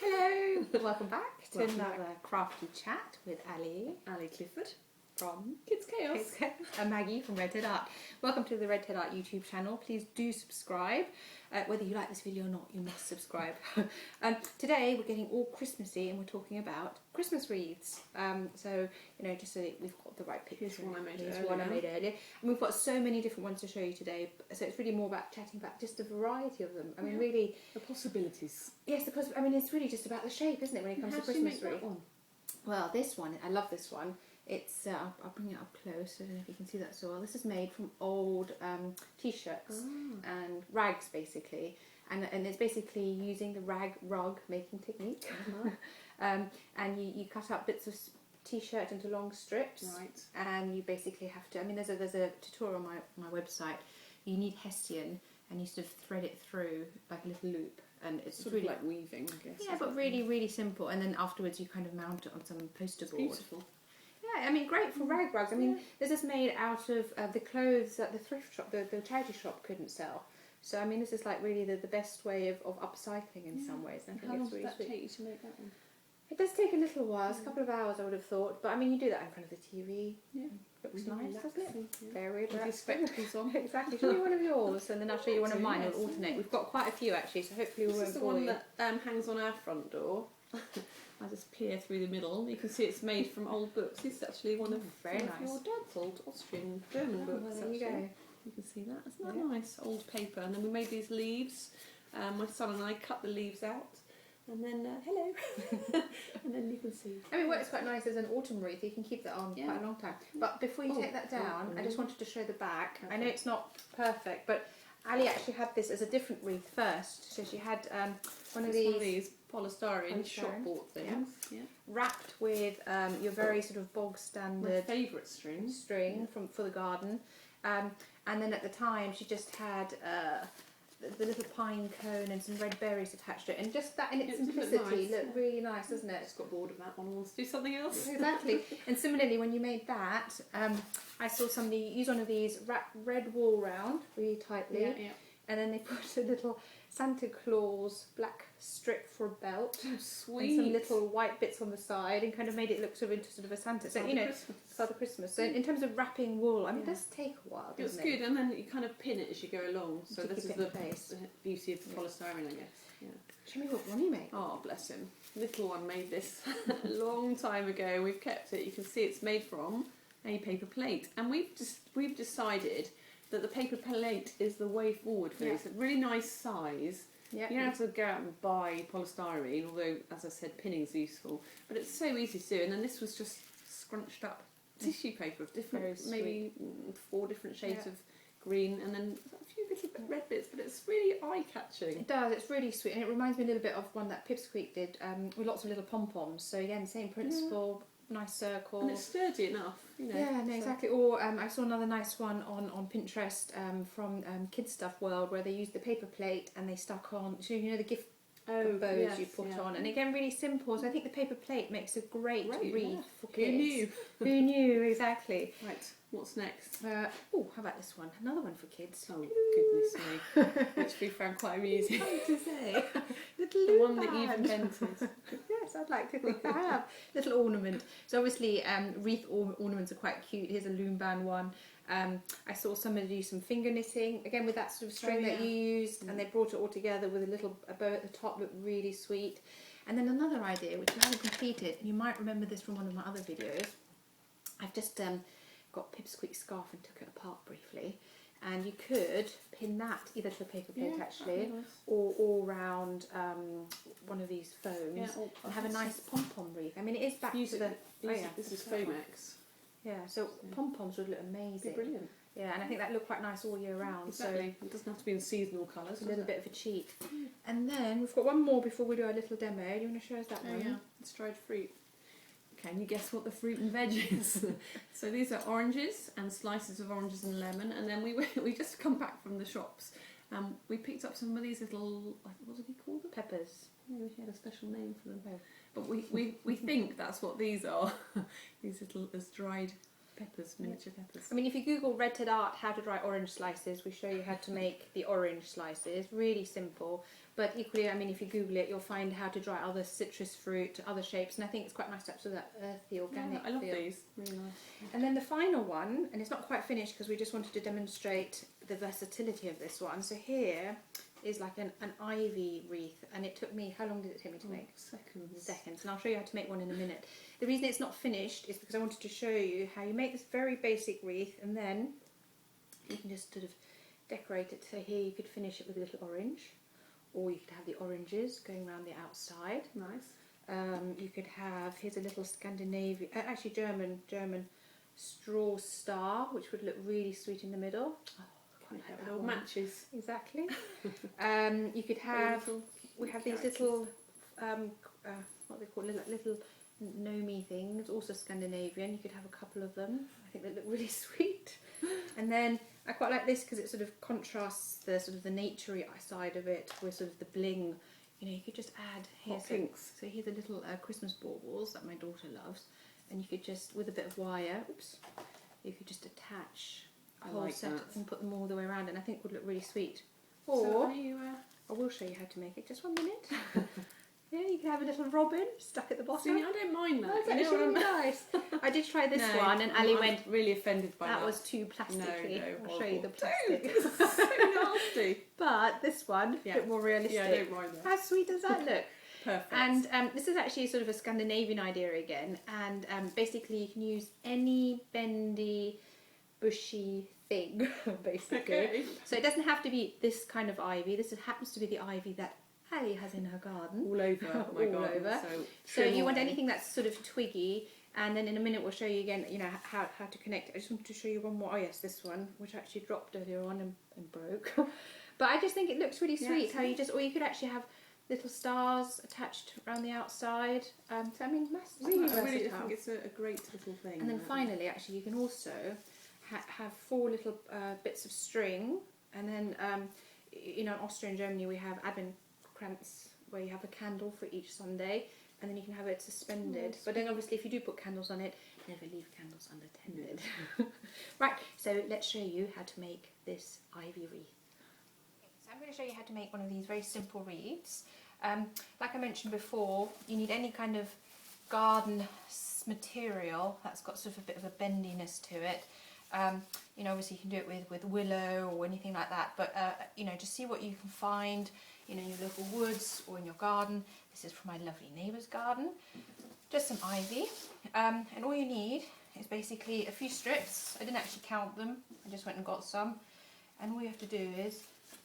Hello! Welcome back to another crafty chat with Ali Clifford from Kids Chaos. and Maggie from Red Head Art. Welcome to the Red Head Art YouTube channel. Please do subscribe. Whether you like this video or not, you must subscribe. Today we're getting all Christmassy and we're talking about Christmas wreaths. So, just so that we've got the right picture. Here's one I made earlier. And we've got so many different ones to show you today. So it's really more about chatting about just a variety of them. I mean, really... The possibilities. Yes, I mean, it's really just about the shape, isn't it, when it comes to Christmas wreath? Well, this one, I love this one. It's, I'll bring it up close, I don't know if you can see that so well. This is made from old t-shirts and rags, basically. And it's basically using the rug making technique. And you cut up bits of t-shirt into long strips. Right. And you basically have to, I mean, there's a tutorial on my website. You need hessian and you sort of thread it through like a little loop. And it's sort really of like weaving, I guess. Yeah, but really, really simple. And then afterwards you kind of mount it on some poster board. Beautiful. Yeah, I mean, great for rag rugs. I mean, this is made out of the clothes that the thrift shop, the charity shop couldn't sell. So, I mean, this is like really the best way of upcycling in some ways. And I think How long it's really did that sweet. take you to make that one? It does take a little while. It's a couple of hours, I would have thought. But, I mean, you do that in front of the TV. Yeah. Looks Really nice, doesn't it? Yeah. Very With your relaxing. spectacles on. Exactly. Show me one of yours, and then I'll show you one of mine. Yes. It'll alternate. We've got quite a few, actually, so hopefully we This won't is the bore one you. that hangs on our front door. I just peer through the middle. You can see it's made from old books. This is actually one of very nice. your dad's old Austrian German books. Well, there you actually. go. You can see that. Isn't that nice? Old paper. And then we made these leaves. My son and I cut the leaves out. And then, hello. And then you can see. I mean, it works quite nice as an autumn wreath. You can keep that on quite a long time. But before you take that down, I just wanted to show the back. Okay. I know it's not perfect, but Ali actually had this as a different wreath first. So she had one of these polystyrene shop bought things, wrapped with your very sort of bog standard favourite string for the garden. And then at the time she just had the little pine cone and some red berries attached to it, and just that in its simplicity looked really nice, doesn't it? Just got bored of that one, wants to do something else. Exactly. And similarly, when you made that, I saw somebody use one of these, wrap red wool round really tightly, and then they put a little Santa Claus black strip for a belt, sweet, and some little white bits on the side, and kind of made it look sort of a Santa. So Father Christmas. So in terms of wrapping wool, I mean, it does take a while. It's good, and then you kind of pin it as you go along. So this is the beauty of polystyrene, I guess. Yeah. Show me what one you made. Oh, bless him. Little one made this a long time ago. We've kept it. You can see it's made from a paper plate, and we've decided that the paper plate is the way forward for this. It's a really nice size. Yeah. You don't have to go out and buy polystyrene, although, as I said, pinning's useful. But it's so easy to do. And then this was just scrunched up tissue paper of different, maybe 4 different shades of green, and then a few little red bits. But it's really eye-catching. It does. It's really sweet, and it reminds me a little bit of one that Pipsqueak did with lots of little pom-poms. So again, same principle. Nice circle. And it's sturdy enough, Yeah, no, exactly. Or I saw another nice one on Pinterest from Kids Stuff World, where they used the paper plate and they stuck on, so the gift bows you put on. And again, really simple. So I think the paper plate makes a great wreath for kids. Who knew? Who knew, exactly. Right, what's next? How about this one? Another one for kids. Oh, goodness me. Which we found quite amusing. Hard to say. Little the one that you've invented. Yes, I'd like to think I have. Little ornament. So obviously wreath ornaments are quite cute. Here's a loom band one. I saw somebody do some finger knitting, again with that sort of string that you used, and they brought it all together with a bow at the top, looked really sweet. And then another idea, which we haven't completed, and you might remember this from one of my other videos, I've just got Pipsqueak's scarf and took it apart briefly, and you could pin that either to a paper plate actually, or round one of these foams, and have a nice pom-pom wreath. I mean, it is back to the... This is Fomex. Yeah, so pom-poms would look amazing. Brilliant. Yeah, and I think that looked quite nice all year round. Exactly. So it doesn't have to be in seasonal colours. A little bit of a cheat. And then we've got one more before we do our little demo. Do you want to show us that one? Yeah, it's dried fruit. Can you guess what the fruit and veg is? So these are oranges and slices of oranges and lemon. And then we just come back from the shops. We picked up some of these little, what did he call them? Peppers. Yeah, he had a special name for them. But we think that's what these are. These little dried peppers, miniature peppers. I mean, if you Google Red Ted Art how to dry orange slices, we show you how to make the orange slices. Really simple. But equally, I mean, if you Google it, you'll find how to dry other citrus fruit, other shapes. And I think it's quite nice to have sort of that earthy, organic I love feel. these. Really nice. And then the final one, and it's not quite finished because we just wanted to demonstrate the versatility of this one. So here is like an ivy wreath, and it took me, how long did it take me to make? Seconds. And I'll show you how to make one in a minute. The reason it's not finished is because I wanted to show you how you make this very basic wreath, and then you can just sort of decorate it. So here you could finish it with a little orange, or you could have the oranges going around the outside. Nice. You could have, here's a little Scandinavian, actually German straw star, which would look really sweet in the middle. Oh, quite like that It all one. matches. Exactly. You could have, we have these little, what are they called, little gnomey things, also Scandinavian. You could have a couple of them. I think they look really sweet. And then I quite like this because it sort of contrasts the sort of the naturey side of it with sort of the bling. You know, you could just add here. So here's the little Christmas baubles that my daughter loves, and you could just, with a bit of wire, you could just attach a whole set and put them all the way around, and I think it would look really sweet. Or I will show you how to make it. Just 1 minute. Yeah, you can have a little robin stuck at the bottom. See, I don't mind that. That's actually really nice. I did try this one, and Ali went, really offended by that. That was too plasticky. No, I'll show you the plastic. Dude, so nasty. But this one, a bit more realistic. Yeah, I don't mind that. How sweet does that look? Perfect. And this is actually sort of a Scandinavian idea again. And basically, you can use any bendy, bushy thing, basically. Okay. So it doesn't have to be this kind of ivy. This happens to be the ivy that Ali has in her garden. All over my garden. Over. So you want anything that's sort of twiggy, and then in a minute we'll show you again, you know, how to connect. I just wanted to show you one more. Oh yes, this one, which actually dropped earlier on and broke. But I just think it looks really sweet. How you just, or you could actually have little stars attached around the outside. So I mean, really versatile. I really think it's a great little thing. And then finally, actually, you can also have 4 little bits of string, and then you know, in Austria and Germany we have Advent krantz, where you have a candle for each Sunday, and then you can have it suspended. But then obviously if you do put candles on it, never leave candles unattended. Right, so let's show you how to make this ivy wreath. So I'm going to show you how to make one of these very simple wreaths. Like I mentioned before, you need any kind of garden material that's got sort of a bit of a bendiness to it. You know, obviously you can do it with willow or anything like that, but you know, just see what you can find, you know, in your local woods or in your garden. This is from my lovely neighbour's garden. Just some ivy, and all you need is basically a few strips. I didn't actually count them, I just went and got some, and all you have to do is,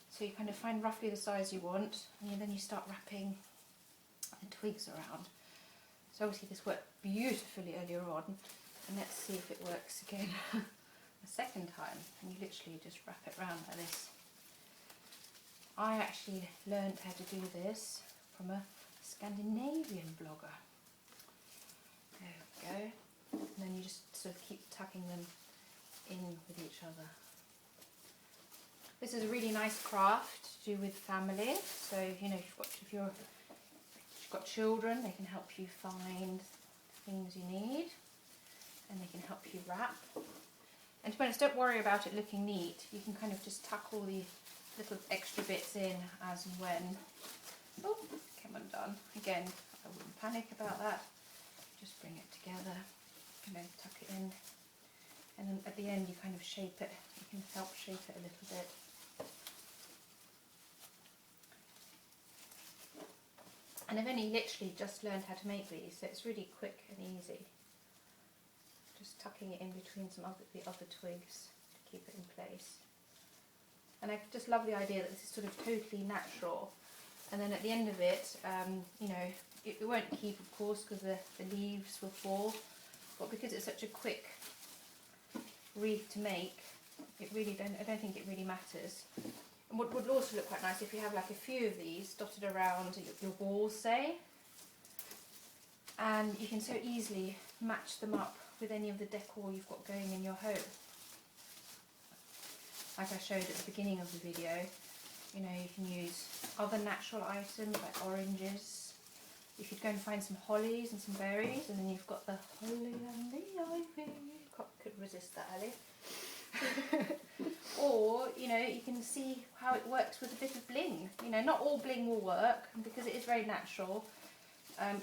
so you kind of find roughly the size you want, and then you start wrapping the twigs around. So obviously this worked beautifully earlier on, and let's see if it works again a second time. And you literally just wrap it around like this. I actually learned how to do this from a Scandinavian blogger. There we go. And then you just sort of keep tucking them in with each other. This is a really nice craft to do with family. So, you know, if you've got children, they can help you find things you need, and they can help you wrap. And to be honest, don't worry about it looking neat. You can kind of just tuck all the little extra bits in as and when. Oh, came undone. Again, I wouldn't panic about that. Just bring it together and then tuck it in. And then at the end you kind of shape it. You can help shape it a little bit. And I've only literally just learned how to make these, so it's really quick and easy. Just tucking it in between the other twigs to keep it in place. And I just love the idea that this is sort of totally natural. And then at the end of it, you know, it won't keep, of course, because the leaves will fall. But because it's such a quick wreath to make, I don't think it really matters. And what would also look quite nice if you have like a few of these dotted around your walls, say, and you can so easily match them up with any of the decor you've got going in your home. Like I showed at the beginning of the video, you know, you can use other natural items like oranges. You could go and find some hollies and some berries, and then you've got the holly and the ivy. Couldn't resist that, Ali. Or, you know, you can see how it works with a bit of bling. You know, not all bling will work because it is very natural.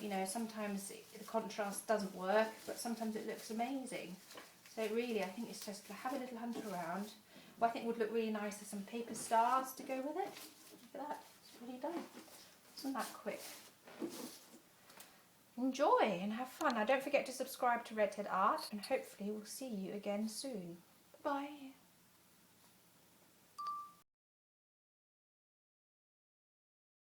You know, sometimes the contrast doesn't work, but sometimes it looks amazing. So really, I think it's just to have a little hunt around. What I think would look really nice is some paper stars to go with it. Look at that, it's really done. Isn't that quick? Enjoy and have fun. Now don't forget to subscribe to Redhead Art, and hopefully we'll see you again soon. Bye.